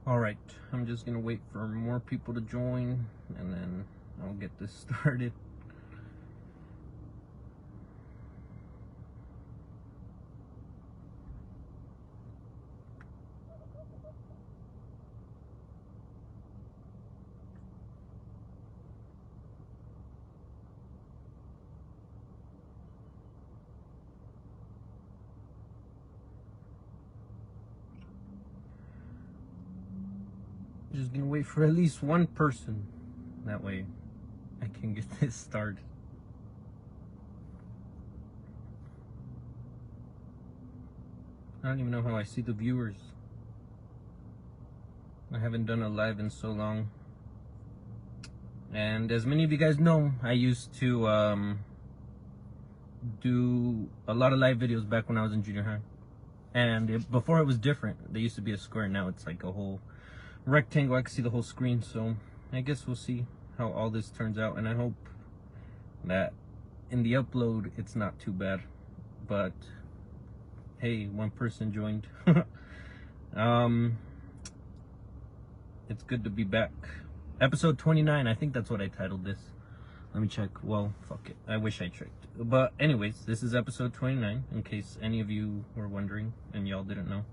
All right, I'm just gonna wait for more people to join and then I'll get this started. Just gonna wait for at least one person. That way I can get this started. I don't even know how I see the viewers. I haven't done a live in so long. And as many of you guys know, I used to do a lot of live videos back when I was in junior high. And before it was different. They used to be a square, now it's like a whole rectangle. I can see the whole screen, so I guess we'll see how all this turns out, and I hope that in the upload it's not too bad. But hey, one person joined. It's good to be back. Episode 29, I think that's what I titled this. Let me check. Well, fuck it, I wish I checked. But anyways, this is episode 29, in case any of you were wondering and y'all didn't know.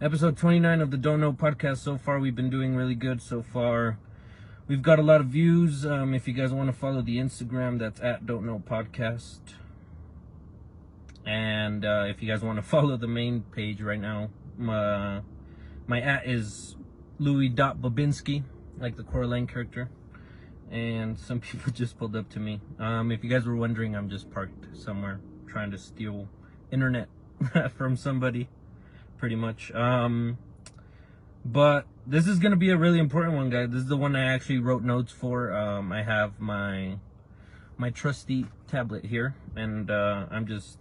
Episode 29 of the Don't Know podcast. So far we've been doing really good so far. We've got a lot of views. If you guys want to follow the Instagram, that's at Don't Know Podcast. And if you guys want to follow the main page right now, my at is Louis.Babinski, like the Coraline character. And some people just pulled up to me. If you guys were wondering, I'm just parked somewhere trying to steal internet from somebody, pretty much. But this is gonna be a really important one, guys. This is the one I actually wrote notes for. I have my trusty tablet here, and I'm just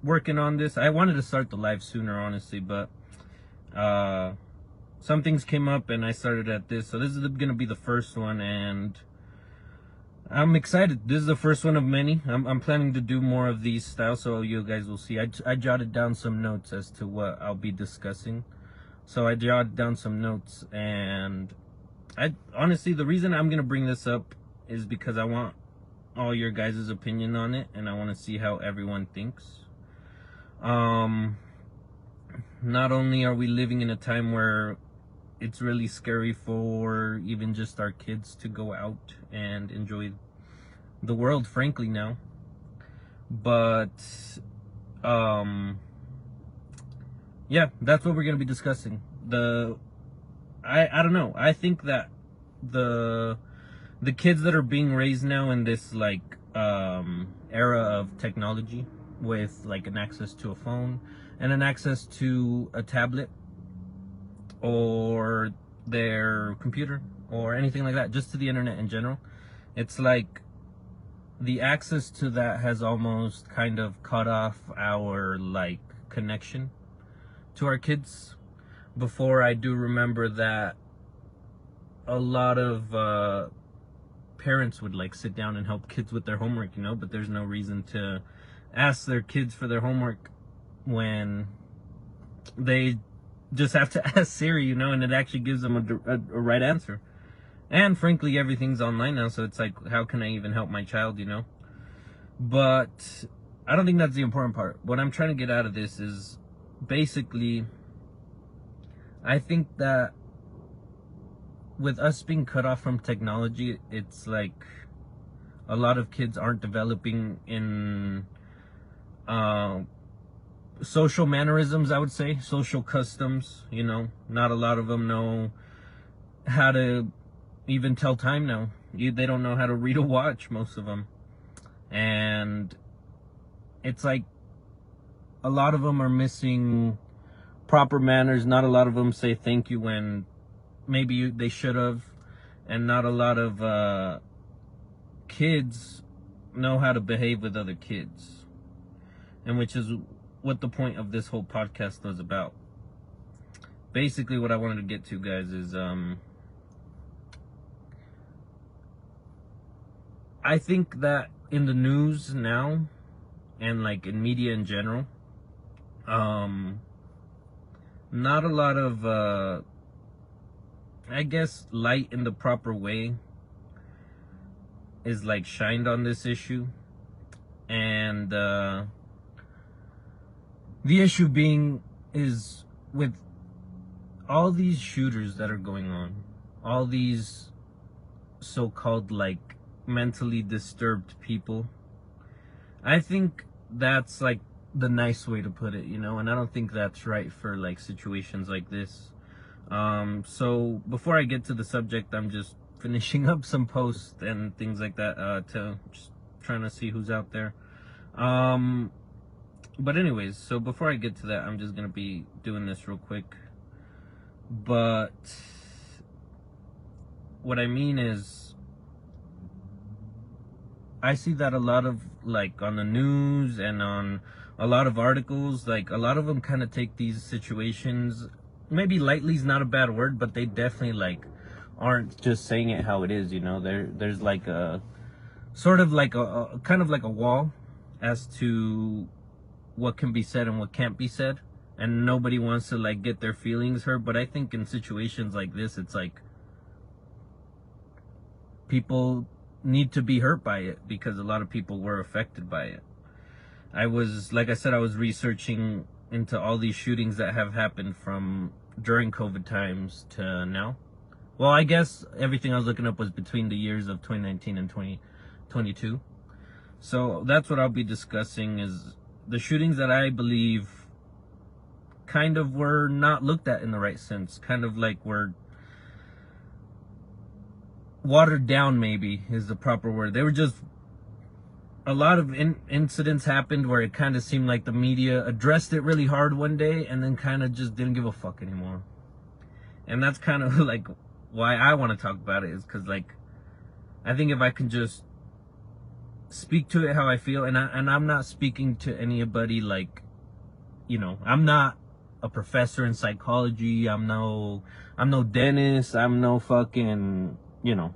working on this. I wanted to start the live sooner, honestly, but some things came up and I started at this. So this is gonna be the first one, and I'm excited. This is the first one of many. I'm planning to do more of these styles, so you guys will see. I jotted down some notes as to what I'll be discussing. So I jotted down some notes, and I honestly, the reason I'm gonna bring this up is because I want all your guys' opinion on it, and I want to see how everyone thinks. Not only are we living in a time where it's really scary for even just our kids to go out and enjoy the world, frankly, now, but yeah, that's what we're gonna be discussing. I don't know. I think that the kids that are being raised now in this like era of technology, with like an access to a phone and an access to a tablet or their computer or anything like that, just to the internet in general, it's like the access to that has almost kind of cut off our like connection to our kids. Before, I do remember that a lot of parents would like sit down and help kids with their homework, you know, but there's no reason to ask their kids for their homework when they just have to ask Siri, you know, and it actually gives them a right answer. And frankly, everything's online now, so it's like, how can I even help my child, you know? But I don't think that's the important part. What I'm trying to get out of this is basically, I think that with us being cut off from technology, it's like a lot of kids aren't developing in social mannerisms, I would say, social customs, you know. Not a lot of them know how to even tell time now. They don't know how to read a watch, most of them. And it's like a lot of them are missing proper manners. Not a lot of them say thank you when maybe they should have. And not a lot of kids know how to behave with other kids. And which is what the point of this whole podcast was about. Basically, what I wanted to get to, guys, is I think that in the news now, and like in media in general, not a lot of I guess light in the proper way is like shined on this issue. And the issue being is with all these shooters that are going on, all these so-called like mentally disturbed people, I think that's like the nice way to put it, you know, and I don't think that's right for like situations like this. So before I get to the subject, I'm just finishing up some posts and things like that, to just trying to see who's out there. But anyways, so before I get to that, I'm just gonna be doing this real quick. But what I mean is, I see that a lot of like on the news and on a lot of articles, like a lot of them kind of take these situations, maybe lightly is not a bad word, but they definitely like aren't just saying it how it is, you know. There's like a sort of like a kind of like a wall as to what can be said and what can't be said, and nobody wants to like get their feelings hurt. But I think in situations like this, it's like people need to be hurt by it because a lot of people were affected by it. I was, like I said, I was researching into all these shootings that have happened from during COVID times to now. Well, I guess everything I was looking up was between the years of 2019 and 2022. So that's what I'll be discussing, is the shootings that I believe kind of were not looked at in the right sense, kind of like were watered down, maybe is the proper word. They were just, a lot of incidents happened where it kind of seemed like the media addressed it really hard one day and then kind of just didn't give a fuck anymore. And that's kind of like why I want to talk about it, is because like I think if I can just speak to it how I feel, and I'm not speaking to anybody like, you know, I'm not a professor in psychology, I'm no dentist, I'm no fucking, you know,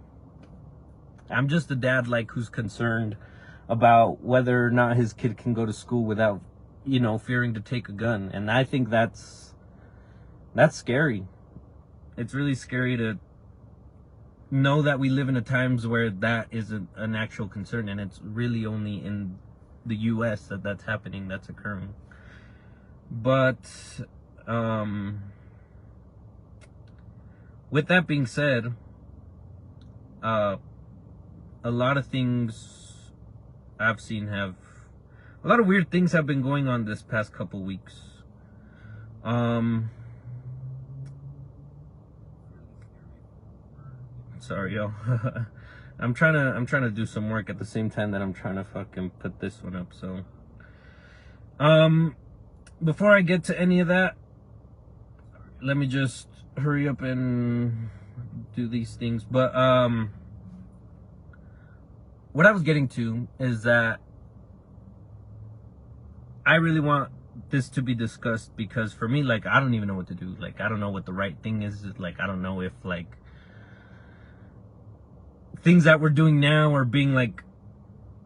I'm just a dad like who's concerned about whether or not his kid can go to school without, you know, fearing to take a gun. And I think that's scary. It's really scary to know that we live in a times where that is an actual concern, and it's really only in the US that's happening, that's occurring. But with that being said, a lot of things I've seen a lot of weird things have been going on this past couple weeks. Sorry, yo. I'm trying to do some work at the same time that I'm trying to fucking put this one up. So, before I get to any of that, let me just hurry up and do these things. But what I was getting to is that I really want this to be discussed, because for me, like, I don't even know what to do. Like, I don't know what the right thing is. Like, I don't know if like things that we're doing now are being like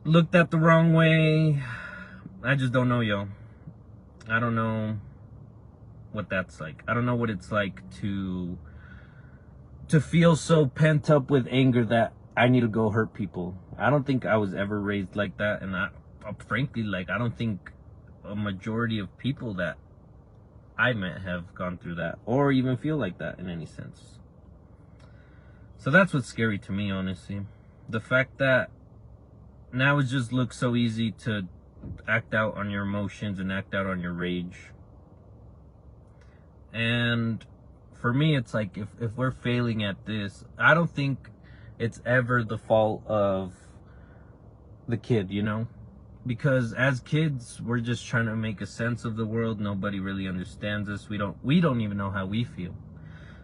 looked at the wrong way. I just don't know, yo. I don't know what that's like. I don't know what it's like to feel so pent up with anger that I need to go hurt people. I don't think I was ever raised like that, and frankly, like, I don't think a majority of people that I met have gone through that or even feel like that in any sense. So that's what's scary to me, honestly. The fact that now it just looks so easy to act out on your emotions and act out on your rage. And for me, it's like, if we're failing at this, I don't think it's ever the fault of the kid, you know? Because as kids, we're just trying to make a sense of the world. Nobody really understands us. We don't even know how we feel.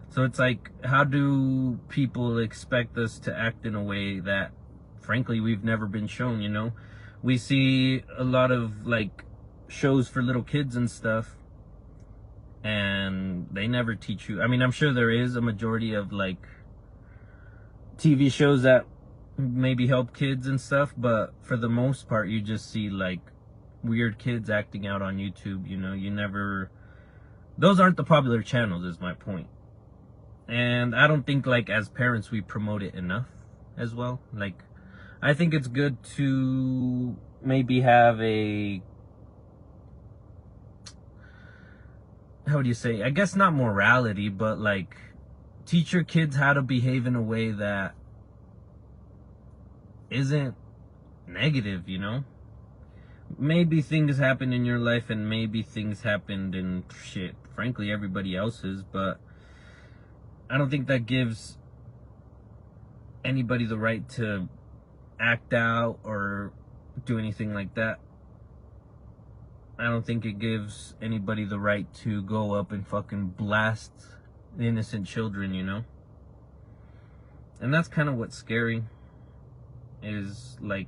So it's like, how do people expect us to act in a way that, frankly, we've never been shown, you know? We see a lot of, like, shows for little kids and stuff, and they never teach you. I mean, I'm sure there is a majority of, like, TV shows that maybe help kids and stuff, but for the most part, you just see, like, weird kids acting out on YouTube, you know? You never those aren't the popular channels, is my point. And I don't think, like, as parents we promote it enough as well. Like, I think it's good to maybe have a, how would you say, I guess not morality, but like teach your kids how to behave in a way that isn't negative, you know? Maybe things happen in your life and maybe things happened in shit, frankly, everybody else's, but I don't think that gives anybody the right to act out or do anything like that. I don't think it gives anybody the right to go up and fucking blast innocent children, you know? And that's kind of what's scary, is like,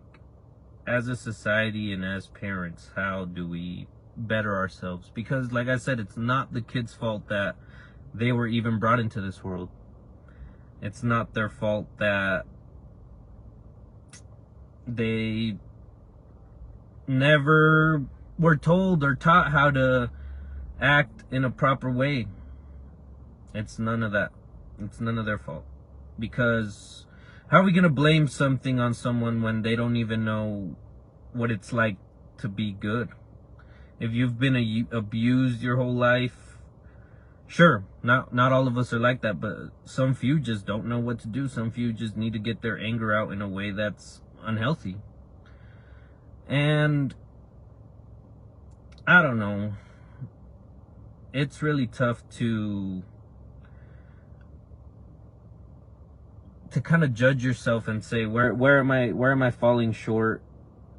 as a society and as parents, how do we better ourselves? Because like I said, it's not the kids' fault that they were even brought into this world. It's not their fault that they never were told or taught how to act in a proper way. It's none of that. It's none of their fault. Because how are we going to blame something on someone when they don't even know what it's like to be good? If you've been abused your whole life, sure, not all of us are like that, but some few just don't know what to do. Some few just need to get their anger out in a way that's unhealthy. And I don't know. It's really tough to kind of judge yourself and say, where am I falling short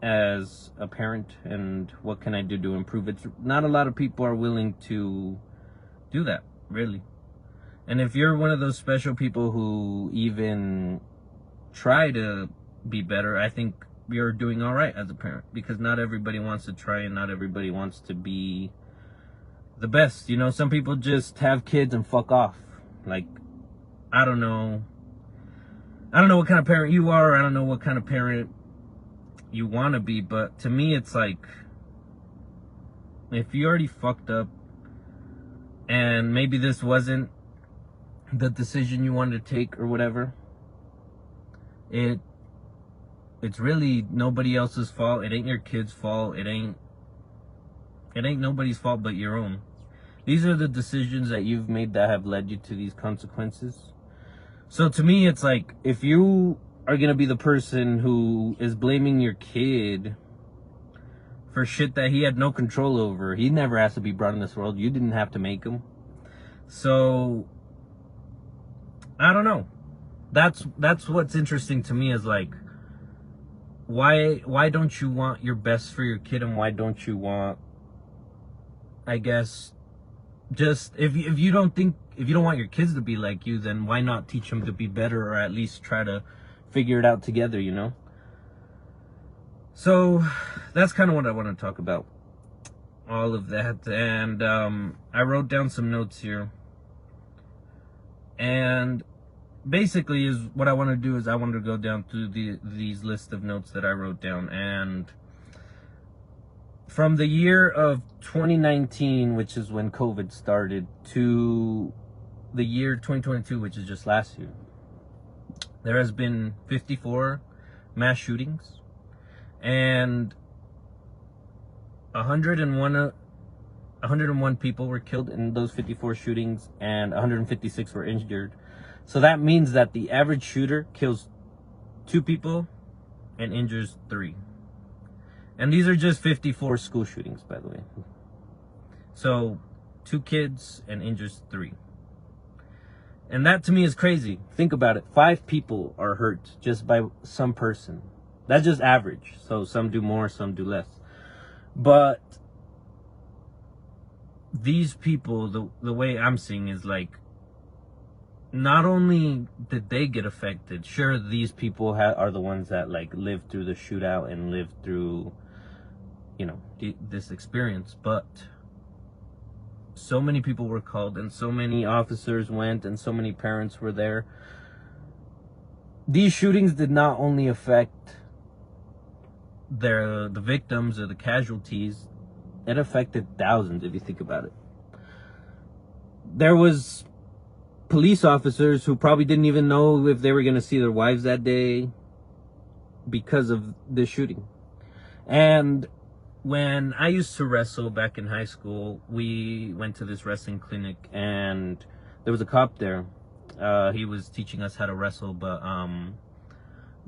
as a parent, and what can I do to improve? It's not a lot of people are willing to do that, really. And if you're one of those special people who even try to be better, I think you're doing all right as a parent, because not everybody wants to try and not everybody wants to be the best. You know, some people just have kids and fuck off. Like, I don't know what kind of parent you are, or I don't know what kind of parent you want to be, but to me it's like, if you already fucked up and maybe this wasn't the decision you wanted to take or whatever, it's really nobody else's fault. It ain't your kid's fault. It ain't nobody's fault but your own. These are the decisions that you've made that have led you to these consequences. So to me, it's like, if you are going to be the person who is blaming your kid for shit that he had no control over, he never has to be brought in this world. You didn't have to make him. So, I don't know. That's what's interesting to me, is like, why don't you want your best for your kid, and why don't you want, I guess, just if you don't want your kids to be like you, then why not teach them to be better, or at least try to figure it out together, you know? So that's kind of what I want to talk about, all of that. And I wrote down some notes here, and basically is what I want to do is I want to go down through these list of notes that I wrote down. And from the year of 2019, which is when COVID started, to the year 2022, which is just last year, there has been 54 mass shootings, and 101 people were killed in those 54 shootings, and 156 were injured. So that means that the average shooter kills 2 people and injures 3. And these are just 54 school shootings, by the way. So 2 kids and injures 3. And that to me is crazy. Think about it. 5 people are hurt just by some person. That's just average. So some do more, some do less. But these people, the way I'm seeing is like, not only did they get affected, sure, these people are the ones that like lived through the shootout and lived through, you know, this experience, but so many people were called, and so many officers went, and so many parents were there. These shootings did not only affect the victims or the casualties, it affected thousands, if you think about it. there was police officers who probably didn't even know if they were going to see their wives that day because of this shooting. And when I used to wrestle back in high school, we went to this wrestling clinic, and there was a cop there. He was teaching us how to wrestle, but I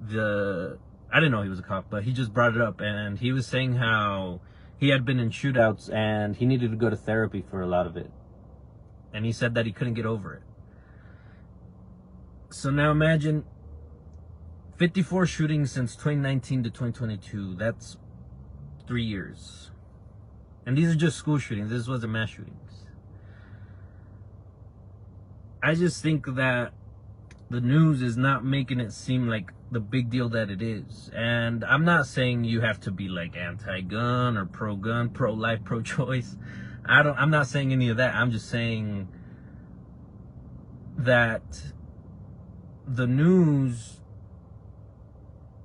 didn't know he was a cop, but he just brought it up, and he was saying how he had been in shootouts and he needed to go to therapy for a lot of it. And he said that he couldn't get over it. So now imagine 54 shootings since 2019 to 2022. That's 3 years. And these are just school shootings. This wasn't mass shootings. I just think that the news is not making it seem like the big deal that it is. And I'm not saying you have to be like anti-gun or pro-gun, pro-life, pro-choice. I'm not saying any of that. I'm just saying that the news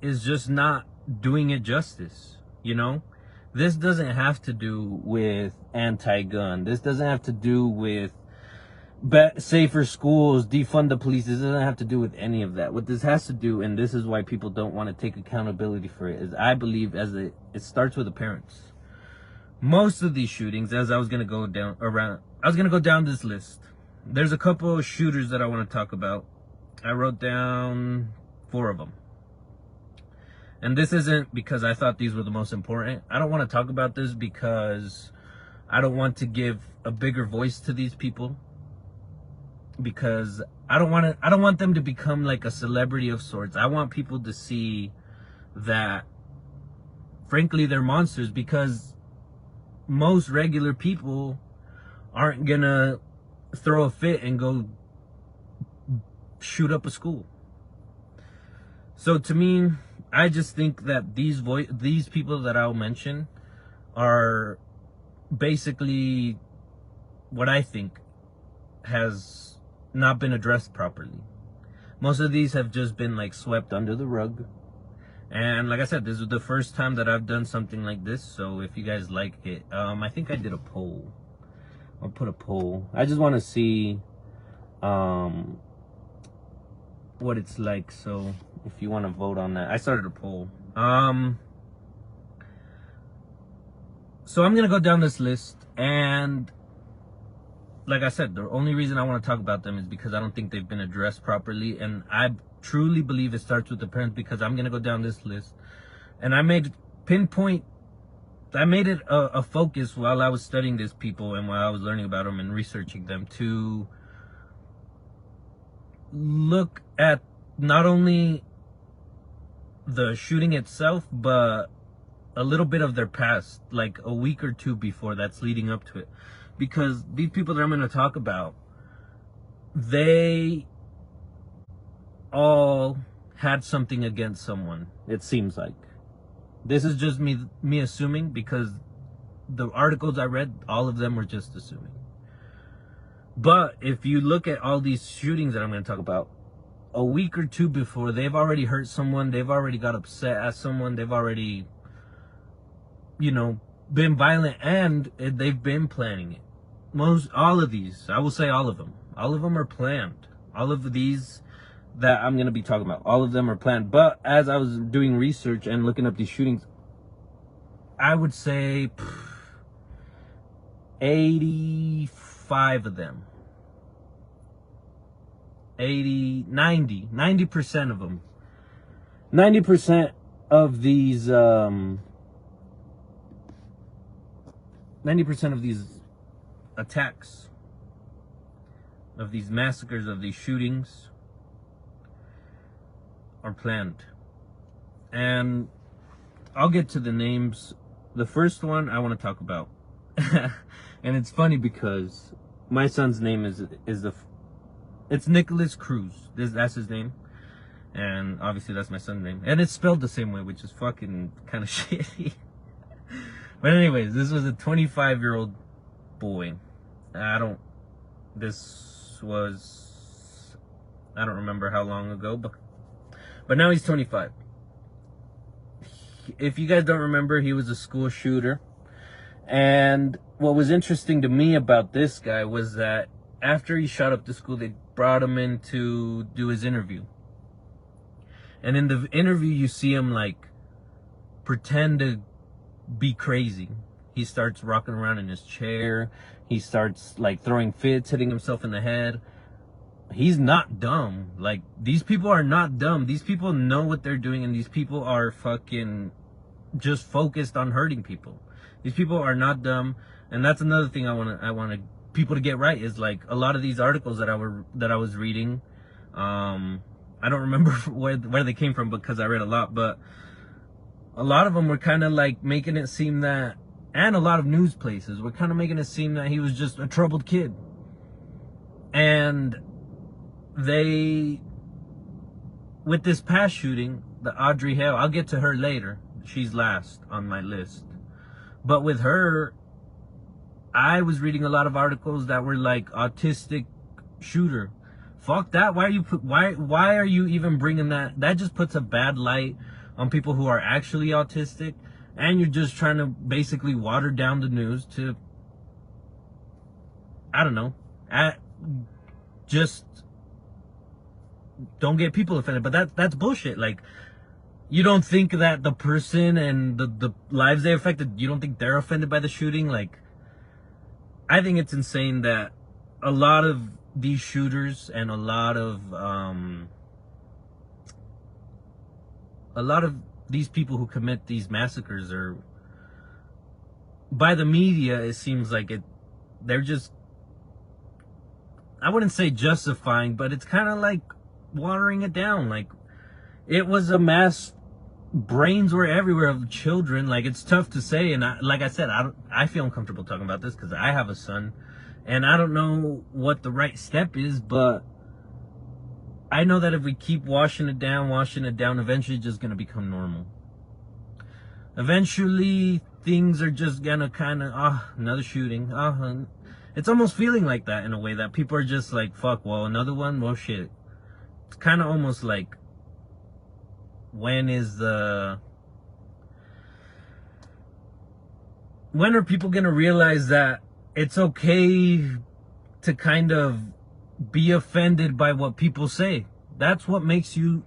is just not doing it justice, you know? This doesn't have to do with anti-gun. This doesn't have to do with safer schools, defund the police. This doesn't have to do with any of that. What this has to do, and this is why people don't want to take accountability for it, is I believe it starts with the parents. Most of these shootings, as I was going to go down this list. There's a couple of shooters that I want to talk about. I wrote down 4 of them. And this isn't because I thought these were the most important. I don't want to talk about this because I don't want to give a bigger voice to these people, because I don't want them to become like a celebrity of sorts. I want people to see that, frankly, they're monsters, because most regular people aren't gonna throw a fit and go shoot up a school. So to me, I just think that these people that I'll mention are basically what I think has not been addressed properly. Most of these have just been like swept under the rug. And like I said, this is the first time that I've done something like this. So if you guys like it, I think I did a poll. I'll put a poll. I just want to see what it's like. So if you want to vote on that, I started a poll. So I'm gonna go down this list, and like I said, the only reason I want to talk about them is because I don't think they've been addressed properly, and I truly believe it starts with the parents, because I'm gonna go down this list, and I made it a focus while I was studying these people and while I was learning about them and researching them, to look at not only the shooting itself, but a little bit of their past, like a week or two before that's leading up to it. Because these people that I'm going to talk about, they all had something against someone, it seems like. This is just me assuming, because the articles I read, all of them were just assuming. But if you look at all these shootings that I'm going to talk about, a week or two before, they've already hurt someone, they've already got upset at someone, they've already, been violent, and they've been planning it. All of these, I will say all of them are planned. All of these that I'm going to be talking about, all of them are planned. But as I was doing research and looking up these shootings, I would say 85 of them, 90% of them, 90% of these 90% of these attacks, of these massacres, of these shootings, are planned. And I'll get to the names. The first one I want to talk about, and it's funny because my son's name it's Nicholas Cruz. That's his name, and obviously that's my son's name, and it's spelled the same way, which is fucking kind of shitty. But anyways, this was a 25-year-old boy. I don't remember how long ago, but now he's 25. If you guys don't remember, he was a school shooter. And what was interesting to me about this guy was that after he shot up the school, they brought him in to do his interview. And in the interview, you see him like pretend to be crazy. He starts rocking around in his chair. He starts like throwing fits, hitting himself in the head. He's not dumb. Like, these people are not dumb. These people know what they're doing, and these people are fucking just focused on hurting people. These people are not dumb. And that's another thing I want people to get right, is like a lot of these articles that I was reading, I don't remember where they came from because I read a lot, but a lot of them were kind of like making it seem that, and a lot of news places were kind of making it seem that he was just a troubled kid. And they, with this past shooting, the Audrey Hale, I'll get to her later. She's last on my list. But with her, I was reading a lot of articles that were like autistic shooter. Fuck that. Why are you even bringing that? That just puts a bad light on people who are actually autistic, and you're just trying to basically water down the news to, I don't know, just don't get people offended. But that's bullshit. Like, you don't think that the person and the lives they affected, you don't think they're offended by the shooting? Like, I think it's insane that a lot of these shooters and a lot of these people who commit these massacres are, by the media, it seems like they're just, I wouldn't say justifying, but it's kind of like watering it down. Like, it was a mass, brains were everywhere of children. Like, it's tough to say, and like I said, I feel uncomfortable talking about this because I have a son, and I don't know what the right step is, but I know that if we keep washing it down, eventually it's just gonna become normal. Eventually things are just gonna kind of, another shooting, it's almost feeling like that in a way, that people are just like, fuck, well, another one, well, shit. It's kind of almost like, when are people gonna realize that it's okay to kind of be offended by what people say? That's what makes you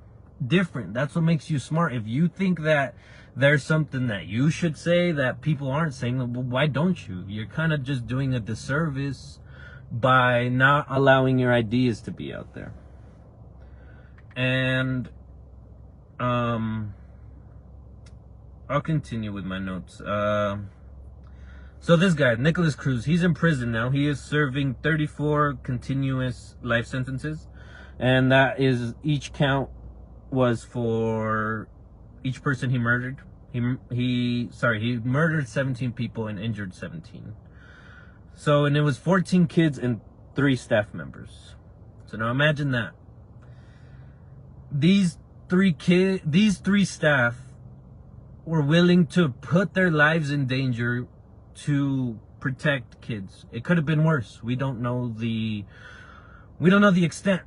different. That's what makes you smart. If you think that there's something that you should say that people aren't saying, well, why don't you? You're kind of just doing a disservice by not allowing your ideas to be out there. And I'll continue with my notes. So this guy, Nikolas Cruz, he's in prison now. He is serving 34 continuous life sentences. And that is, each count was for each person he murdered. He murdered 17 people and injured 17. So, and it was 14 kids and 3 staff members. So now imagine that. These 3 staff were willing to put their lives in danger to protect kids. It could have been worse. We don't know the extent.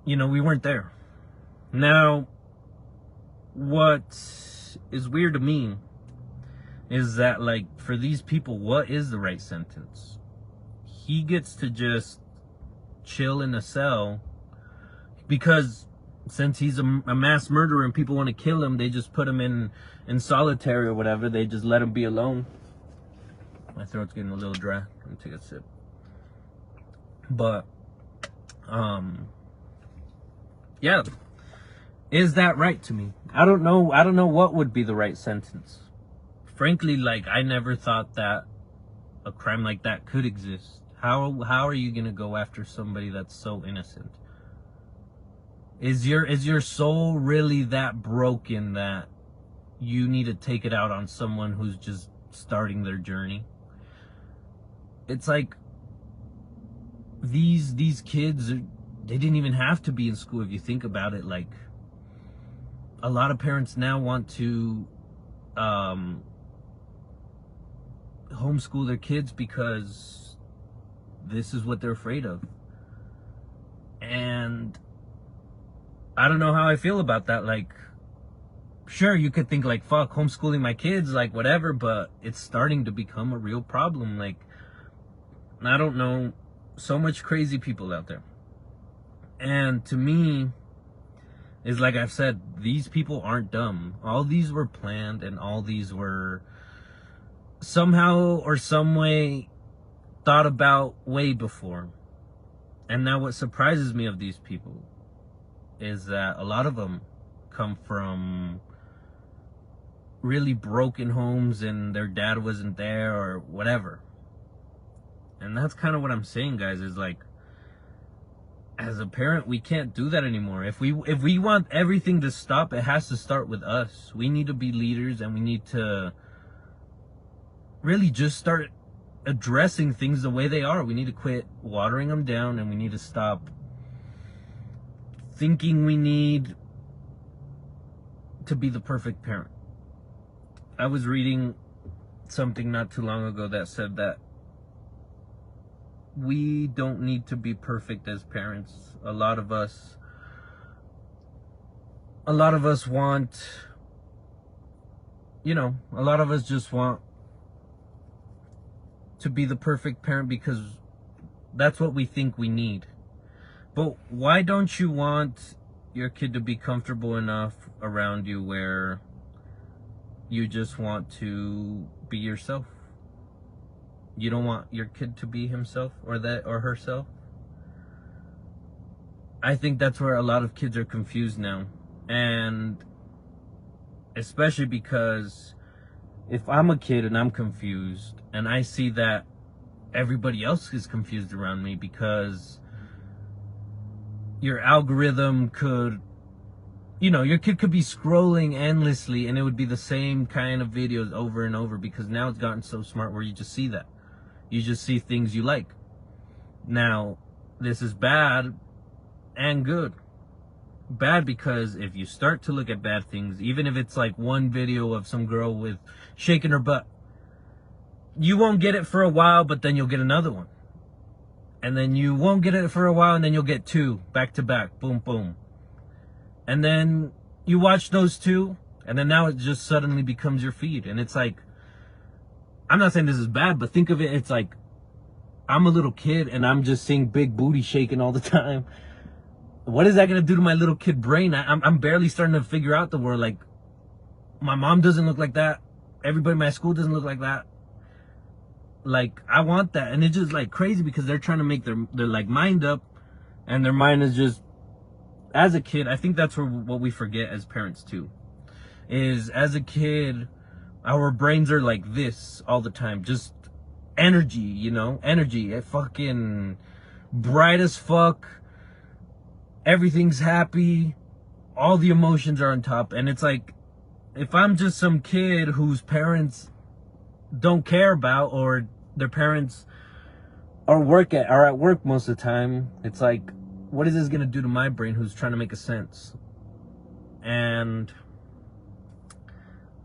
You know, we weren't there. Now, what is weird to me is that, like, for these people, what is the right sentence? He gets to just chill in a cell because since he's a mass murderer and people want to kill him, they just put him in solitary or whatever. They just let him be alone. My throat's getting a little dry. Let me take a sip. But, yeah. Is that right to me? I don't know. I don't know what would be the right sentence. Frankly, like, I never thought that a crime like that could exist. How are you gonna go after somebody that's so innocent? Is your soul really that broken that you need to take it out on someone who's just starting their journey? It's like these kids, they didn't even have to be in school if you think about it. Like, a lot of parents now want to homeschool their kids because this is what they're afraid of. And I don't know how I feel about that. Like, sure, you could think like, fuck, homeschooling my kids, like, whatever, but it's starting to become a real problem. Like, I don't know so much crazy people out there. And to me, is like I've said, these people aren't dumb. All these were planned, and all these were somehow or some way thought about way before. And now what surprises me of these people is that a lot of them come from really broken homes and their dad wasn't there or whatever. And that's kind of what I'm saying, guys, is like, as a parent, we can't do that anymore. If we want everything to stop, it has to start with us. We need to be leaders, and we need to really just start addressing things the way they are. We need to quit watering them down, and we need to stop thinking we need to be the perfect parent. I was reading something not too long ago that said that we don't need to be perfect as parents. A lot of us want, a lot of us just want to be the perfect parent because that's what we think we need. But why don't you want your kid to be comfortable enough around you where you just want to be yourself? You don't want your kid to be himself or herself? I think that's where a lot of kids are confused now. And especially because if I'm a kid and I'm confused and I see that everybody else is confused around me because your algorithm could, your kid could be scrolling endlessly and it would be the same kind of videos over and over because now it's gotten so smart where you just see that. You just see things you like. Now, this is bad and good. Bad because if you start to look at bad things, even if it's like one video of some girl with shaking her butt, you won't get it for a while, but then you'll get another one. And then you won't get it for a while, and then you'll get two back to back. Boom, boom. And then you watch those two, and then now it just suddenly becomes your feed. And it's like, I'm not saying this is bad, but think of it, it's like, I'm a little kid, and I'm just seeing big booty shaking all the time. What is that going to do to my little kid brain? I'm barely starting to figure out the world. Like, my mom doesn't look like that. Everybody in my school doesn't look like that. Like, I want that. And it's just like crazy because they're trying to make their like mind up, and their mind is just, as a kid, I think that's what we forget as parents too, is as a kid, our brains are like this all the time. Just energy, energy. It fucking bright as fuck. Everything's happy. All the emotions are on top. And it's like, if I'm just some kid whose parents don't care about, or their parents are at work most of the time, it's like, what is this gonna do to my brain who's trying to make a sense? And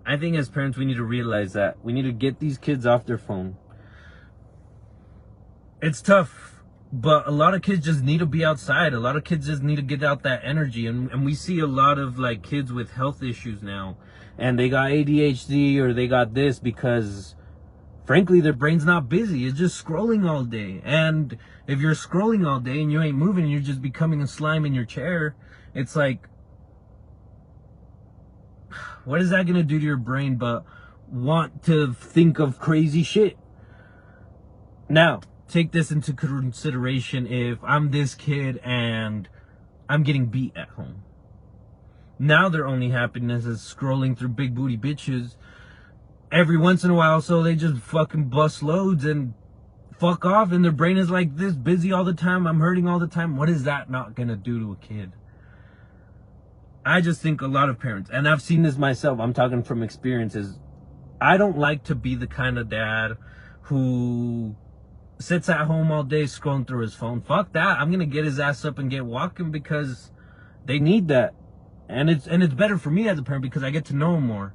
I think as parents we need to realize that we need to get these kids off their phone. It's tough, but a lot of kids just need to be outside. A lot of kids just need to get out that energy. And we see a lot of like kids with health issues now, and they got ADHD or they got this because frankly their brain's not busy. It's just scrolling all day. And if you're scrolling all day and you ain't moving, you're just becoming a slime in your chair. It's like, what is that gonna do to your brain but want to think of crazy shit? Now, take this into consideration if I'm this kid and I'm getting beat at home. Now their only happiness is scrolling through big booty bitches every once in a while, so they just fucking bust loads and fuck off, and their brain is like this, busy all the time, I'm hurting all the time. What is that not gonna do to a kid? I just think a lot of parents, and I've seen this myself, I'm talking from experiences, I don't like to be the kind of dad who sits at home all day scrolling through his phone. Fuck that. I'm gonna get his ass up and get walking because they need that. And it's better for me as a parent because I get to know him more.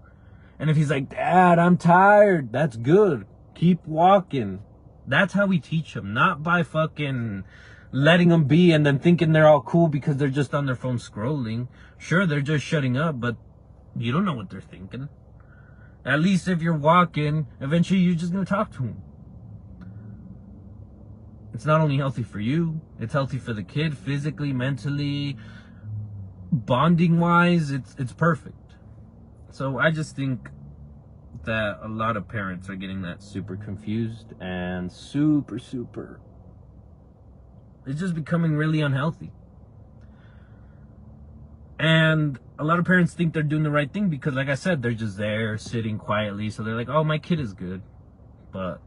And if he's like, Dad, I'm tired, that's good. Keep walking. That's how we teach them, not by fucking letting them be and then thinking they're all cool because they're just on their phone scrolling. Sure, they're just shutting up, but you don't know what they're thinking. At least if you're walking, eventually you're just gonna talk to them. It's not only healthy for you, it's healthy for the kid, physically, mentally, bonding wise. It's perfect. So I just think that a lot of parents are getting that super confused and super it's just becoming really unhealthy. And a lot of parents think they're doing the right thing because, like I said, they're just there sitting quietly, so they're like, oh, my kid is good. But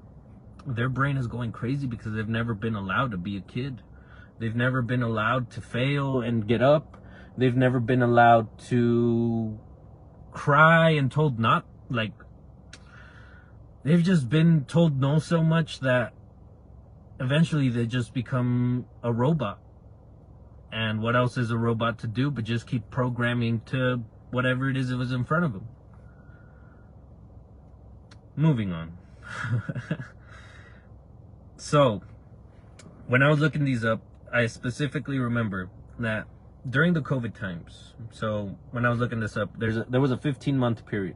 their brain is going crazy because they've never been allowed to be a kid. They've never been allowed to fail and get up. They've never been allowed to cry and told not, like, they've just been told no so much that eventually they just become a robot. And what else is a robot to do but just keep programming to whatever it is that was in front of them? Moving on. So, when I was looking these up, I specifically remember that during the COVID times, so when I was looking this up, there was a 15-month period,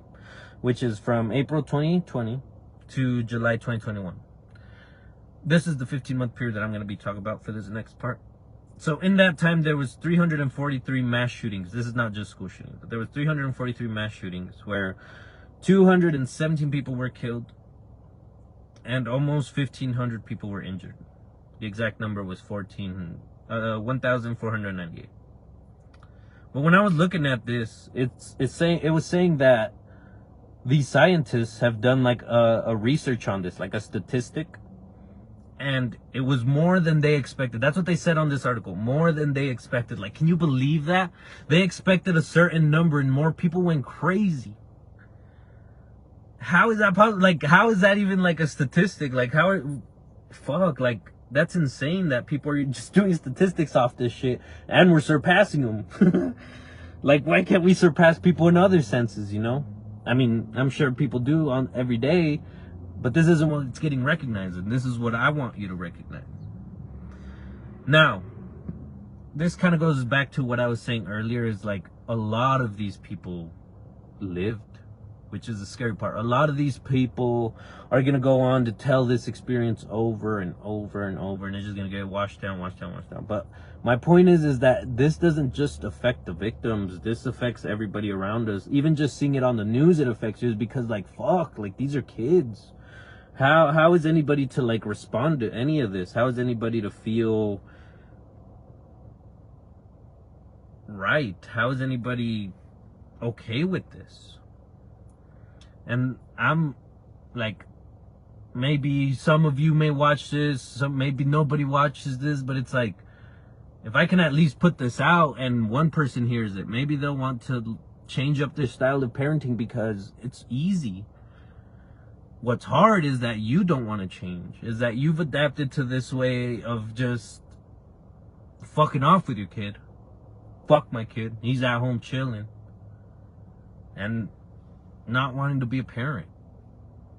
which is from April 2020 to July 2021. This is the 15-month period that I'm going to be talking about for this next part. So in that time, there was 343 mass shootings. This is not just school shootings, but there was 343 mass shootings where 217 people were killed and almost 1,500 people were injured. The exact number was 1,498. But when I was looking at this, it was saying that these scientists have done like a research on this, like a statistic, and it was more than they expected. That's what they said on this article. More than they expected. Like, can you believe that? They expected a certain number and more people went crazy. How is that possible? Like, how is that even like a statistic? Like, like, that's insane that people are just doing statistics off this shit and we're surpassing them. Like, why can't we surpass people in other senses, you know? I mean, I'm sure people do on every day, but this isn't what it's getting recognized, and this is what I want you to recognize. Now, this kind of goes back to what I was saying earlier, is like a lot of these people lived, which is the scary part. A lot of these people are going to go on to tell this experience over and over and over, and it's just going to get washed down. But my point is that this doesn't just affect the victims. This affects everybody around us. Even just seeing it on the news, it affects you, because like, fuck, like, these are kids. How is anybody to like respond to any of this? How is anybody to feel right? How is anybody okay with this? And I'm like, maybe some of you may watch this, maybe nobody watches this, but it's like, if I can at least put this out and one person hears it, maybe they'll want to change up their style of parenting because it's easy. What's hard is that you don't want to change, is that you've adapted to this way of just fucking off with your kid. Fuck my kid, he's at home chilling, and not wanting to be a parent.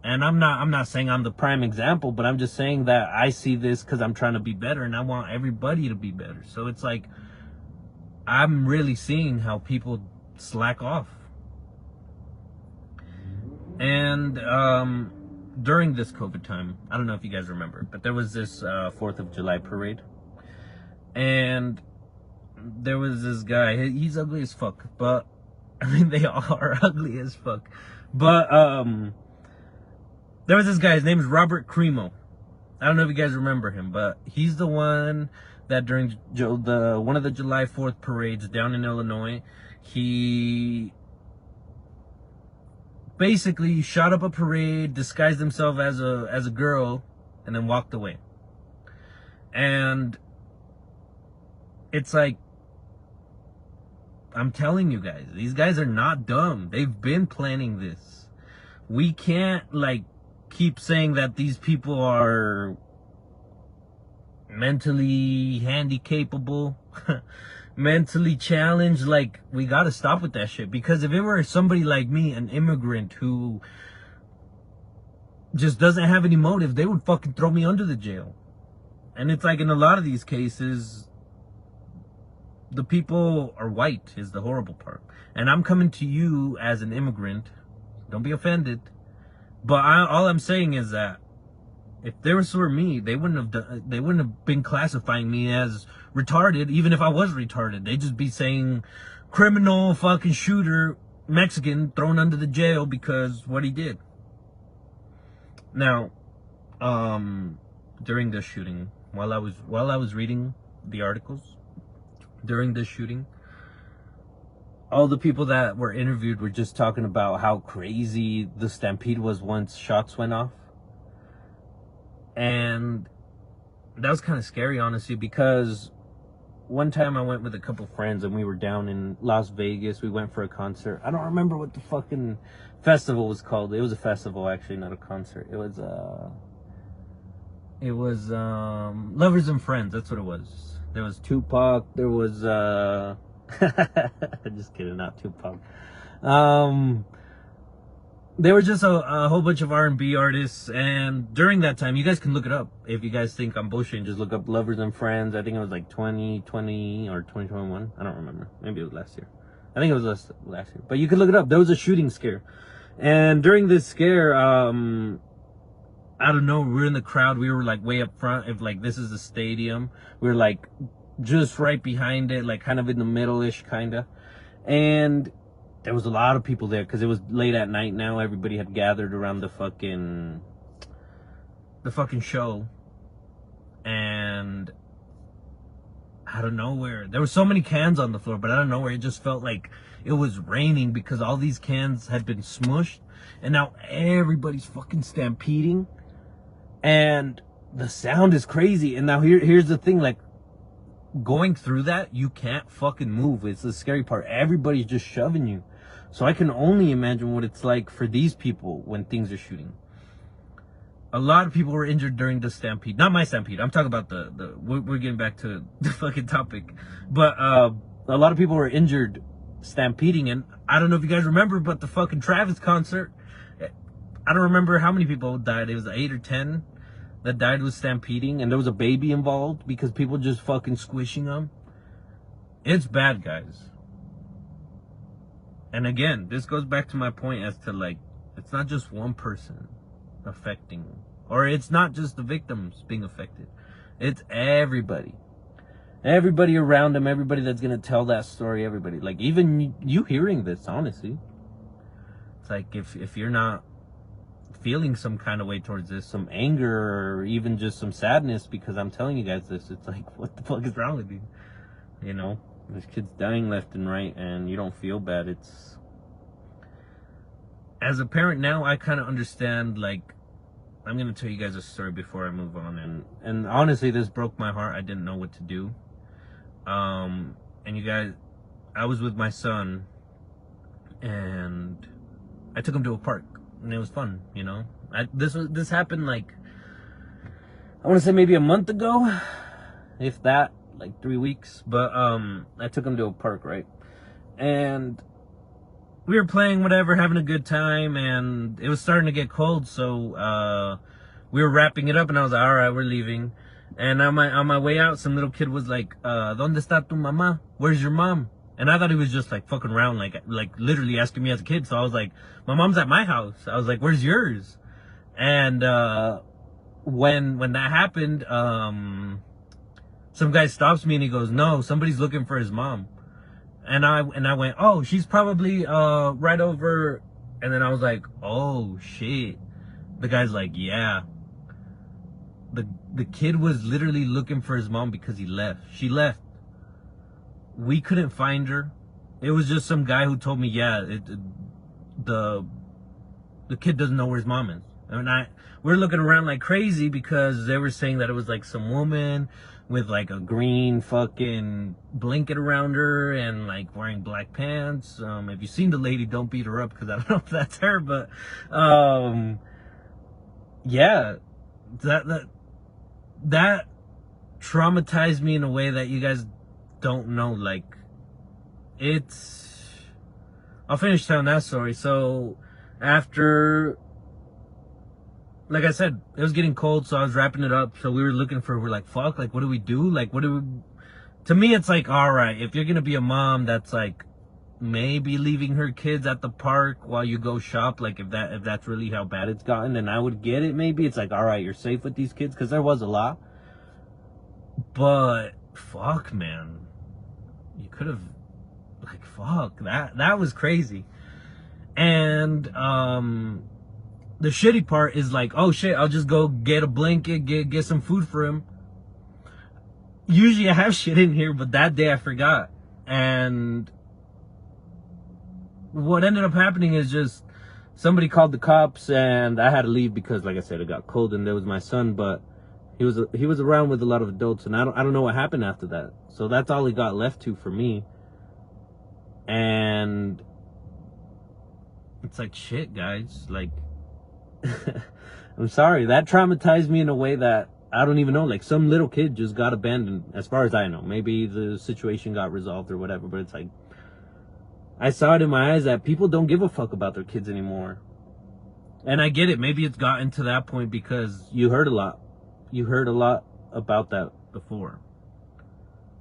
And I'm not saying I'm the prime example, but I'm just saying that I see this because I'm trying to be better and I want everybody to be better. So it's like, I'm really seeing how people slack off. And during this COVID time, I don't know if you guys remember, but there was this 4th of July parade. And there was this guy, he's ugly as fuck, but I mean, they all are ugly as fuck. But there was this guy, his name is Robert Crimo. I don't know if you guys remember him, but he's the one that during one of the July 4th parades down in Illinois, he basically shot up a parade, disguised himself as a girl, and then walked away. And it's like, I'm telling you guys, these guys are not dumb. They've been planning this. We can't like keep saying that these people are mentally handicapable, mentally challenged. Like, we gotta stop with that shit, because if it were somebody like me, an immigrant who just doesn't have any motive, they would fucking throw me under the jail. And it's like, in a lot of these cases, the people are white is the horrible part. And I'm coming to you as an immigrant, don't be offended, but all I'm saying is that if they were me, they wouldn't have been classifying me as retarded, even if I was retarded. They'd just be saying criminal fucking shooter Mexican thrown under the jail because what he did. Now, during this shooting, while I was reading the articles during this shooting, all the people that were interviewed were just talking about how crazy the stampede was once shots went off. And that was kind of scary, honestly, because one time I went with a couple friends and we were down in Las Vegas. We went for a concert. I don't remember what the fucking festival was called. It was a festival, actually, not a concert. It was Lovers and Friends. That's what it was. There was Tupac. There was just kidding, not Tupac. There were just a whole bunch of R&B artists, and during that time, you guys can look it up. If you guys think I'm bullshitting, just look up Lovers and Friends. I think it was like 2020 or 2021. I don't remember. Maybe it was last year. I think it was last year. But you can look it up. There was a shooting scare. And during this scare, I don't know, we were in the crowd. We were like way up front. If like this is the stadium, we were like just right behind it, like kind of in the middle-ish, kind of. And there was a lot of people there because it was late at night now. Everybody had gathered around the fucking show. And out of nowhere, there were so many cans on the floor, but out of nowhere, it just felt like it was raining because all these cans had been smushed. And now everybody's fucking stampeding. And the sound is crazy. And now here's the thing, like, going through that, you can't fucking move. It's the scary part. Everybody's just shoving you. So I can only imagine what it's like for these people when things are shooting. A lot of people were injured during the stampede. Not my stampede. I'm talking about we're getting back to the fucking topic. But a lot of people were injured stampeding. And I don't know if you guys remember, but the fucking Travis concert, I don't remember how many people died. It was 8 or 10 that died with stampeding, and there was a baby involved because people just fucking squishing them. It's bad, guys. And again, this goes back to my point as to, like, it's not just one person affecting, or it's not just the victims being affected. It's everybody. Everybody around them, everybody that's gonna tell that story, everybody. Like, even you hearing this, honestly. It's like, if you're not feeling some kind of way towards this, some anger, or even just some sadness because I'm telling you guys this, it's like, what the fuck is wrong with you? You know, there's kids dying left and right, and you don't feel bad. It's, as a parent now, I kind of understand. Like, I'm gonna tell you guys a story before I move on, and honestly, this broke my heart. I didn't know what to do. And you guys, I was with my son, and I took him to a park. And it was fun, you know. This happened like, I want to say maybe a month ago, if that, like 3 weeks. But I took him to a park, right? And we were playing whatever, having a good time, and it was starting to get cold, so we were wrapping it up, and I was like, all right, we're leaving. And on my way out, some little kid was like, ¿Dónde está tu mamá? Where's your mom? And I thought he was just like fucking around, like literally asking me as a kid. So I was like, my mom's at my house. I was like, where's yours? And when that happened, some guy stops me and he goes, no, somebody's looking for his mom. And I went, oh, she's probably right over. And then I was like, oh shit. The guy's like, yeah. The kid was literally looking for his mom because he left. She left. We couldn't find her. It was just some guy who told me, yeah, the kid doesn't know where his mom is. And we're looking around like crazy because they were saying that it was like some woman with like a green fucking blanket around her and like wearing black pants. If you've seen the lady, don't beat her up because I don't know if that's her, but yeah, that traumatized me in a way that you guys don't know. Like, I'll finish telling that story. So after, like I said, it was getting cold, so I was wrapping it up. So we're like, fuck, like, what do we do? Like, to me, it's like, all right, if you're gonna be a mom that's like maybe leaving her kids at the park while you go shop, like if that's really how bad it's gotten, then I would get it. Maybe it's like, all right, you're safe with these kids, because there was a lot. But fuck, man, you could have, like, fuck, that was crazy. And the shitty part is like, oh shit, I'll just go get a blanket, get some food for him. Usually I have shit in here, but that day I forgot. And what ended up happening is just somebody called the cops, and I had to leave because, like I said, it got cold and there was my son, but he was around with a lot of adults, and I don't know what happened after that. So that's all he got left to for me. And it's like, shit, guys, like I'm sorry, that traumatized me in a way that I don't even know. Like, some little kid just got abandoned, as far as I know. Maybe the situation got resolved or whatever, but it's like, I saw it in my eyes that people don't give a fuck about their kids anymore. And I get it. Maybe it's gotten to that point because you heard a lot. You heard a lot about that before.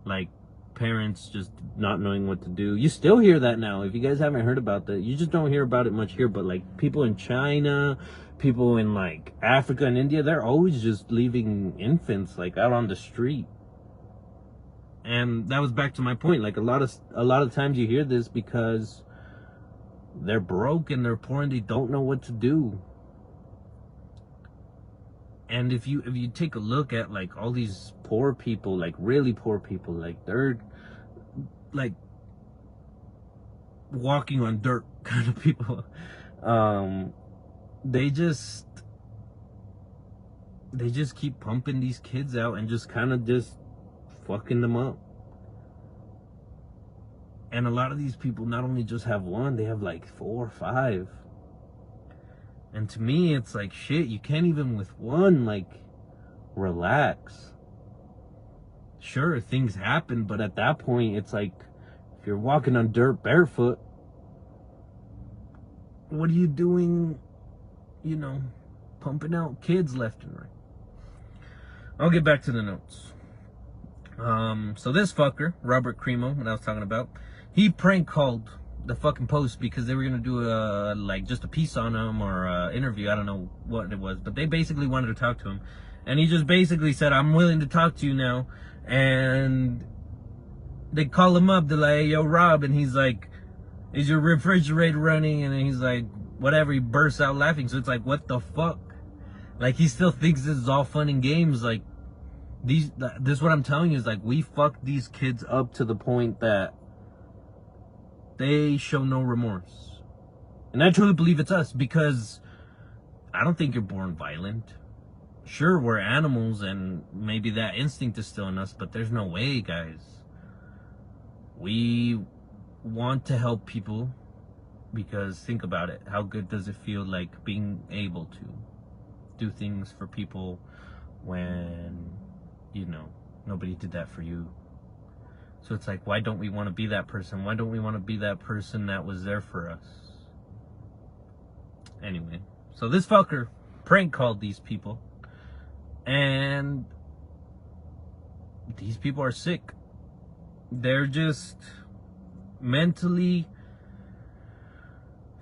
Like, parents just not knowing what to do. You still hear that now. If you guys haven't heard about that, you just don't hear about it much here. But like, people in China, people in like Africa and India, they're always just leaving infants like out on the street. And that was back to my point. Like, a lot of times you hear this because they're broke and they're poor and they don't know what to do. And if you take a look at like all these poor people, like really poor people, like they're like walking on dirt kind of people, they just keep pumping these kids out and just kind of just fucking them up. And a lot of these people not only just have one, they have like 4 or 5. And to me, it's like, shit, you can't even with one, like, relax. Sure, things happen, but at that point, it's like, if you're walking on dirt barefoot, what are you doing, you know, pumping out kids left and right? I'll get back to the notes. So this fucker, Robert Crimo, that I was talking about, he prank called the fucking Post because they were gonna do like just a piece on him or interview. I don't know what it was, but they basically wanted to talk to him, and he just basically said, "I'm willing to talk to you now." And they call him up. They're like, "Hey, yo, Rob," and he's like, "Is your refrigerator running?" And then he's like, whatever. He bursts out laughing. So it's like, what the fuck? Like, he still thinks this is all fun and games. Like, this is what I'm telling you, is like, we fucked these kids up to the point that they show no remorse. And I truly believe it's us, because I don't think you're born violent. Sure, we're animals and maybe that instinct is still in us, but there's no way, guys. We want to help people because, think about it, how good does it feel like being able to do things for people when, you know, nobody did that for you? So it's like, why don't we want to be that person? Why don't we want to be that person that was there for us? Anyway, so this fucker prank called these people, and these people are sick. They're just mentally,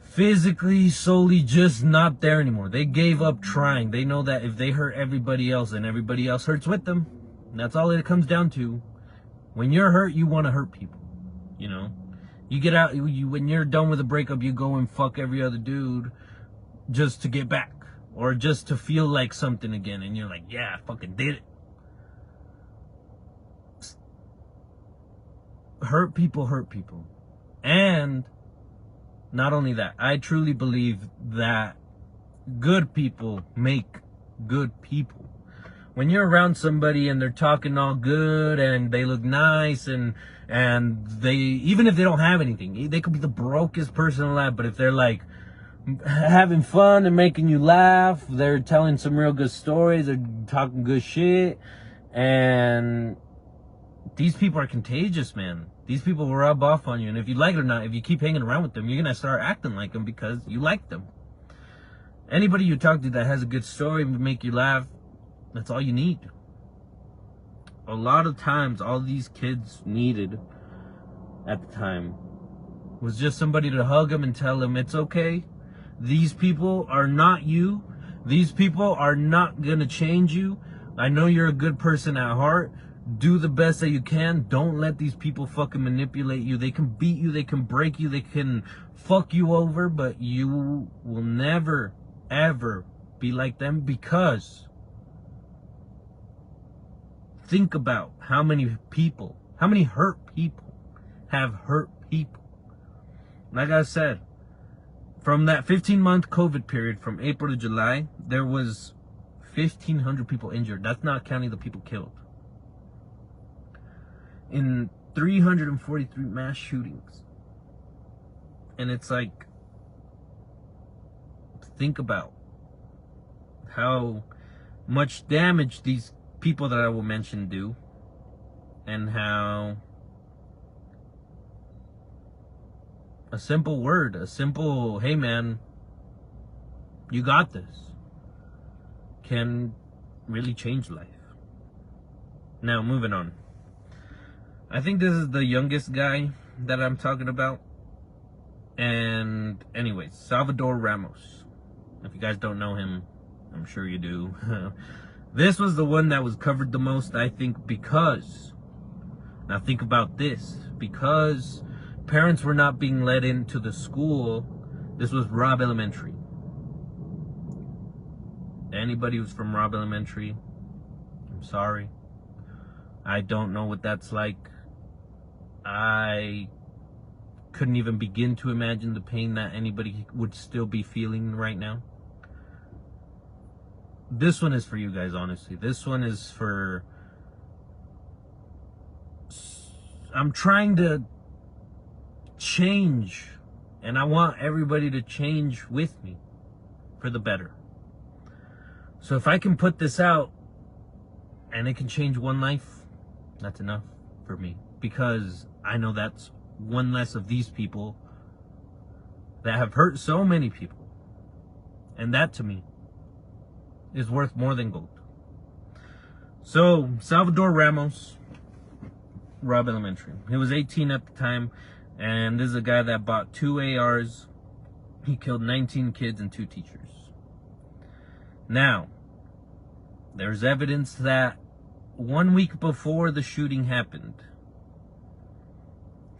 physically, solely just not there anymore. They gave up trying. They know that if they hurt everybody else, then everybody else hurts with them. And that's all it comes down to. When you're hurt, you want to hurt people. You know, you get out, when you're done with a breakup, you go and fuck every other dude just to get back, or just to feel like something again. And you're like, yeah, I fucking did it. Hurt people hurt people. And not only that, I truly believe that good people make good people. When you're around somebody and they're talking all good and they look nice, and they, even if they don't have anything, they could be the brokest person alive, but if they're like having fun and making you laugh, they're telling some real good stories, they're talking good shit, and these people are contagious, man. These people will rub off on you, and if you like it or not, if you keep hanging around with them, you're gonna start acting like them because you like them. Anybody you talk to that has a good story to make you laugh, that's all you need. A lot of times, all these kids needed at the time was just somebody to hug him and tell him it's okay. These people are not you. These people are not gonna change you. I know you're a good person at heart. Do the best that you can. Don't let these people fucking manipulate you. They can beat you, they can break you, they can fuck you over, but you will never, ever be like them, because think about how many people, how many hurt people have hurt people. Like I said, from that 15-month COVID period, from April to July, there was 1,500 people injured. That's not counting the people killed. In 343 mass shootings. And it's like, think about how much damage these people that I will mention do, and how a simple word, a simple, hey man, you got this, can really change life. Now, moving on. I think this is the youngest guy that I'm talking about. And anyways, Salvador Ramos. If you guys don't know him, I'm sure you do. This was the one that was covered the most, I think, because, now think about this, because parents were not being let into the school. This was Robb Elementary. Anybody who's from Robb Elementary, I'm sorry. I don't know what that's like. I couldn't even begin to imagine the pain that anybody would still be feeling right now. This one is for you guys, honestly. This one is for... I'm trying to change, and I want everybody to change with me for the better. So if I can put this out and it can change one life, that's enough for me, because I know that's one less of these people that have hurt so many people, and that to me is worth more than gold. So Salvador Ramos, Robb Elementary. He was 18 at the time, and this is a guy that bought 2 ARs. He killed 19 kids and 2 teachers. Now, there's evidence that 1 week before the shooting happened,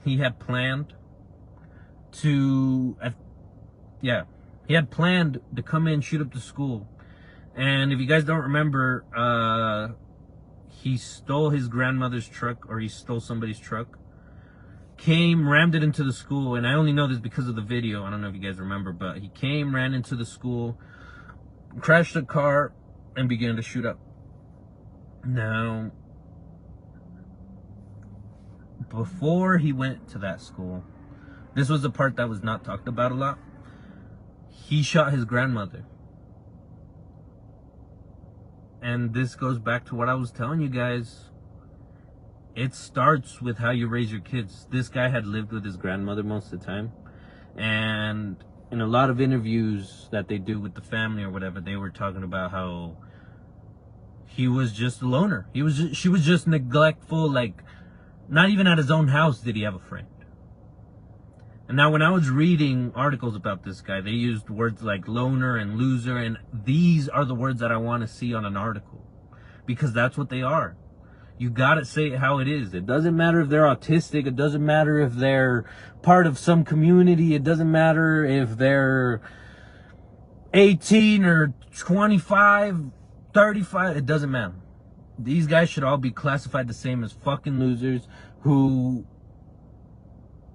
he had planned to, he had planned to come in, shoot up the school. And if you guys don't remember, he stole his grandmother's truck, or he stole somebody's truck, came, rammed it into the school, and I only know this because of the video. I don't know if you guys remember, but he came, ran into the school, crashed the car, and began to shoot up. Now, before he went to that school, this was the part that was not talked about a lot. He shot his grandmother. And this goes back to what I was telling you guys. It starts with how you raise your kids. This guy had lived with his grandmother most of the time. And in a lot of interviews that they do with the family or whatever, they were talking about how he was just a loner. She was just neglectful. Like, not even at his own house did he have a friend. And now when I was reading articles about this guy, they used words like loner and loser, and these are the words that I want to see on an article, because that's what they are. You gotta say it how it is. It doesn't matter if they're autistic. It doesn't matter if they're part of some community. It doesn't matter if they're 18 or 25, 35. It doesn't matter. These guys should all be classified the same as fucking losers who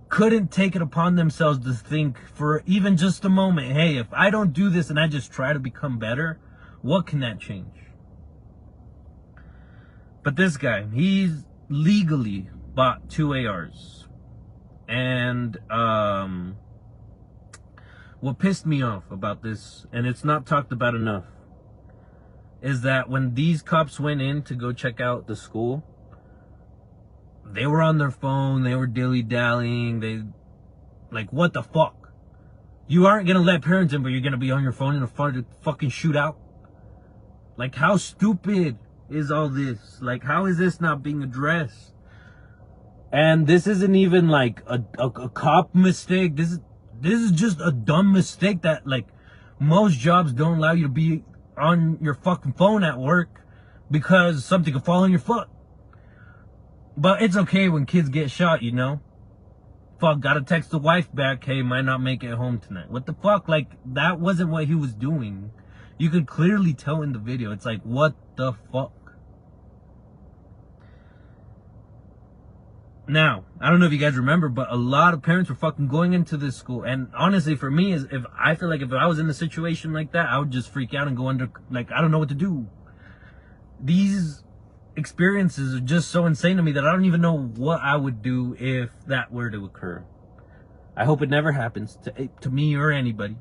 couldn't take it upon themselves to think for even just a moment, hey, if I don't do this and I just try to become better, what can that change? But this guy, he's legally bought 2 ARs. And what pissed me off about this, and it's not talked about enough, is that when these cops went in to go check out the school, they were on their phone, they were dilly-dallying, they, like, what the fuck? You aren't gonna let parents in, but you're gonna be on your phone in a fucking shootout? Like, how stupid is all this? Like, how is this not being addressed? And this isn't even like a cop mistake. This is just a dumb mistake that, like, most jobs don't allow you to be on your fucking phone at work because something could fall on your foot. But it's okay when kids get shot, you know? Fuck, gotta text the wife back, hey, might not make it home tonight. What the fuck? Like, that wasn't what he was doing. You could clearly tell in the video. It's like, what the fuck? Now, I don't know if you guys remember, but a lot of parents were fucking going into this school. And honestly, for me, is if I feel like if I was in a situation like that, I would just freak out and go under, like, I don't know what to do. These experiences are just so insane to me that I don't even know what I would do if that were to occur. I hope it never happens to me or anybody.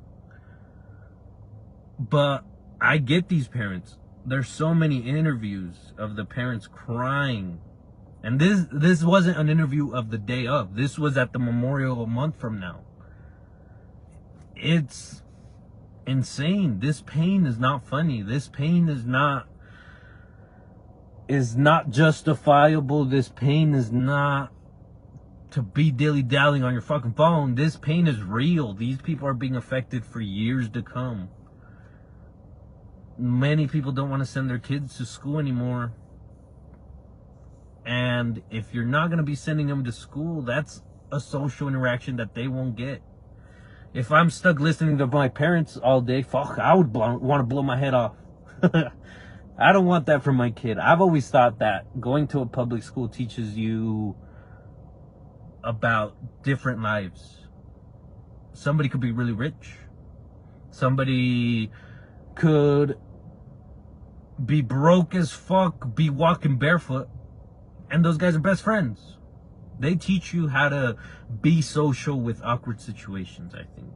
But I get these parents. There's so many interviews of the parents crying. And this wasn't an interview of the day of. This was at the memorial a month from now. It's insane. This pain is not funny. This pain is not justifiable. This pain is not to be dilly-dallying on your fucking phone. This pain is real. These people are being affected for years to come. Many people don't want to send their kids to school anymore. And if you're not going to be sending them to school, that's a social interaction that they won't get. If I'm stuck listening to my parents all day, fuck, I would want to blow my head off. I don't want that for my kid. I've always thought that going to a public school teaches you about different lives. Somebody could be really rich. Somebody could be broke as fuck, be walking barefoot. And those guys are best friends. They teach you how to be social with awkward situations, I think.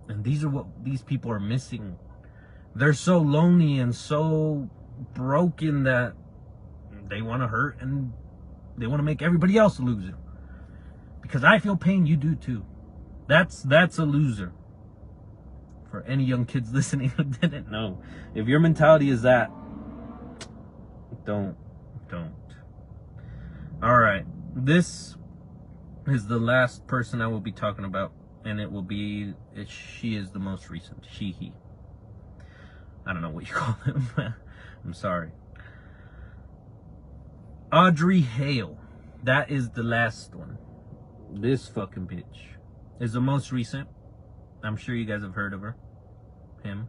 And these are what these people are missing. They're so lonely and so broken that they want to hurt and they want to make everybody else a loser. Because I feel pain, you do too. That's a loser. For any young kids listening who didn't know. If your mentality is that, don't. Alright, this is the last person I will be talking about, and it will be, she is the most recent, he. I don't know what you call him. I'm sorry. Audrey Hale, that is the last one. This fucking bitch is the most recent. I'm sure you guys have heard of her. Him.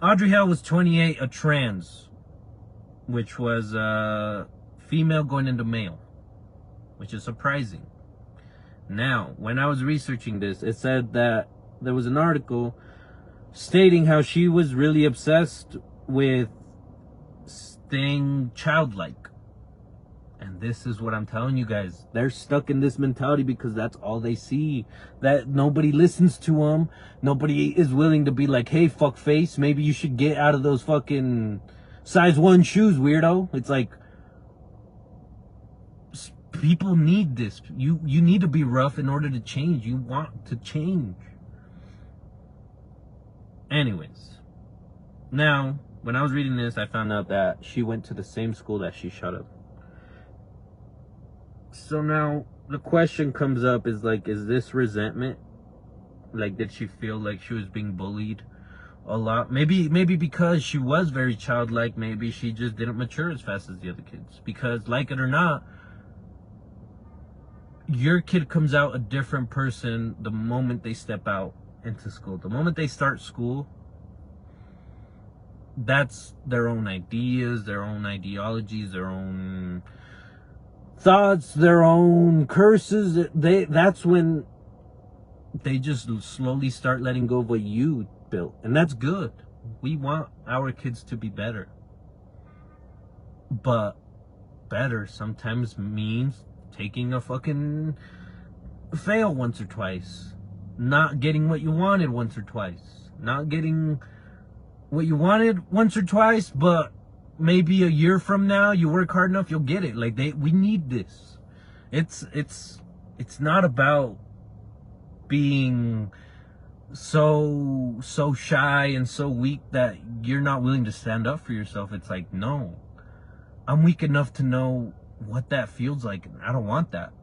Audrey Hale was 28, a trans, which was female going into male, which is surprising. Now, when I was researching this, it said that there was an article stating how she was really obsessed with staying childlike. And this is what I'm telling you guys. They're stuck in this mentality because that's all they see. That nobody listens to them. Nobody is willing to be like, hey, fuck face, maybe you should get out of those fucking size 1 shoes, weirdo. It's like, people need this. You need to be rough in order to change. You want to change. Anyways. Now, when I was reading this, I found out that she went to the same school that she shot up. So now the question comes up is like, is this resentment? Like, did she feel like she was being bullied a lot? Maybe because she was very childlike, maybe she just didn't mature as fast as the other kids. Because, like it or not, your kid comes out a different person the moment they step out into school. The moment they start school, that's their own ideas, their own ideologies, their own thoughts, their own curses. That's when they just slowly start letting go of what you built. And that's good. We want our kids to be better. But better sometimes means taking a fucking fail once or twice. Not getting what you wanted once or twice. Not getting what you wanted once or twice, but maybe a year from now, you work hard enough, you'll get it. Like, we need this. It's not about being so shy and so weak that you're not willing to stand up for yourself. It's like, no, I'm weak enough to know what that feels like. I don't want that.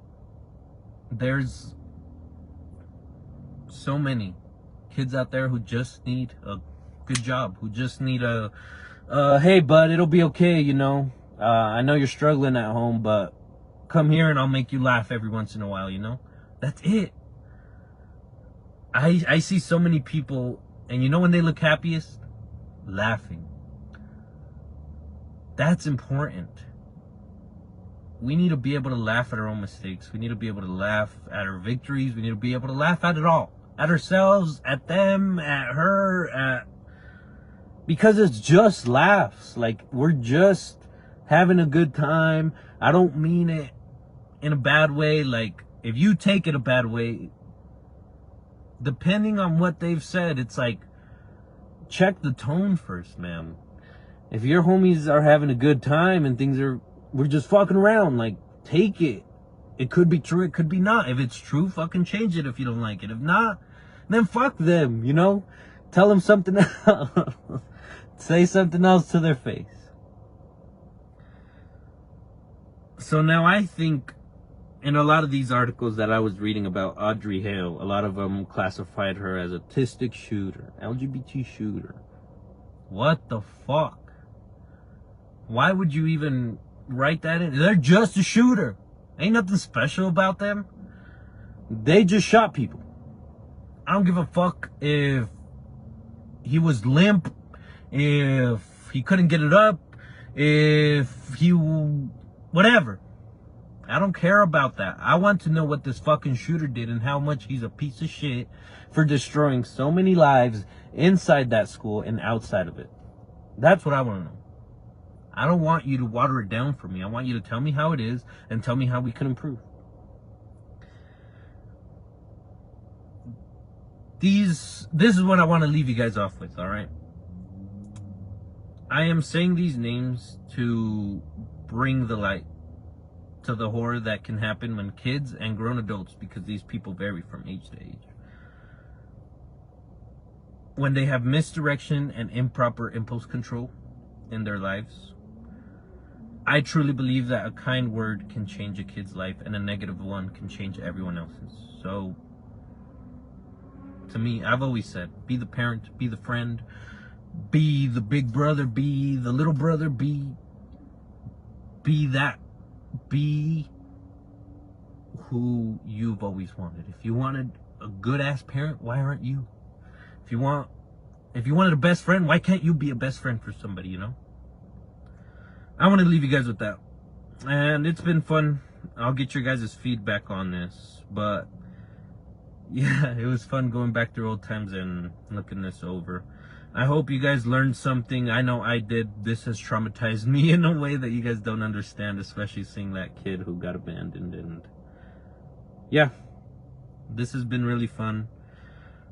There's so many kids out there who just need a good job, who just need a, hey bud, it'll be okay, you know. I know you're struggling at home, but come here and I'll make you laugh every once in a while, you know. That's it. I see so many people, and you know when they look happiest? Laughing. That's important. We need to be able to laugh at our own mistakes. We need to be able to laugh at our victories. We need to be able to laugh at it all. At ourselves, at them, at her, because it's just laughs. Like, we're just having a good time. I don't mean it in a bad way. Like, if you take it a bad way, depending on what they've said, it's like, check the tone first, man. If your homies are having a good time and we're just fucking around, like, take it. It could be true, it could be not. If it's true, fucking change it if you don't like it. If not, then fuck them, you know? Tell them something else. Say something else to their face. So now I think in a lot of these articles that I was reading about Audrey Hale, a lot of them classified her as a autistic shooter, LGBT shooter. What the fuck? Why would you even write that in? They're just a shooter. Ain't nothing special about them. They just shot people. I don't give a fuck if he was limp, if he couldn't get it up, if he... whatever. I don't care about that. I want to know what this fucking shooter did and how much he's a piece of shit for destroying so many lives inside that school and outside of it. That's what I want to know. I don't want you to water it down for me. I want you to tell me how it is and tell me how we can improve. This is what I want to leave you guys off with, all right? I am saying these names to bring the light to the horror that can happen when kids and grown adults, because these people vary from age to age, when they have misdirection and improper impulse control in their lives. I truly believe that a kind word can change a kid's life and a negative one can change everyone else's. So, to me, I've always said, be the parent, be the friend, be the big brother, be the little brother, be that. Be who you've always wanted. If you wanted a good-ass parent, why aren't you? If you wanted a best friend, why can't you be a best friend for somebody, you know? I want to leave you guys with that. And it's been fun. I'll get your guys' feedback on this. But, yeah, it was fun going back through old times and looking this over. I hope you guys learned something. I know I did. This has traumatized me in a way that you guys don't understand, especially seeing that kid who got abandoned. And, yeah, this has been really fun.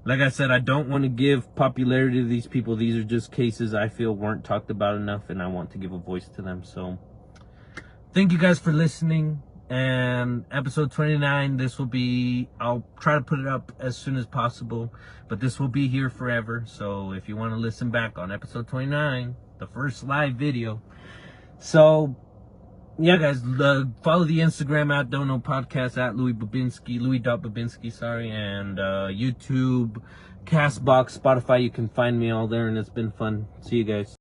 Like I said, I don't want to give popularity to these people. These are just cases I feel weren't talked about enough, and I want to give a voice to them. So, thank you guys for listening. And episode 29, this will be, I'll try to put it up as soon as possible, but this will be here forever. So if you want to listen back on episode 29, the first live video. So, yeah, guys, follow the Instagram at Don't Know Podcast, at Louis Babinski, Louis.Babinski, sorry, and YouTube, Castbox, Spotify. You can find me all there, and it's been fun. See you guys.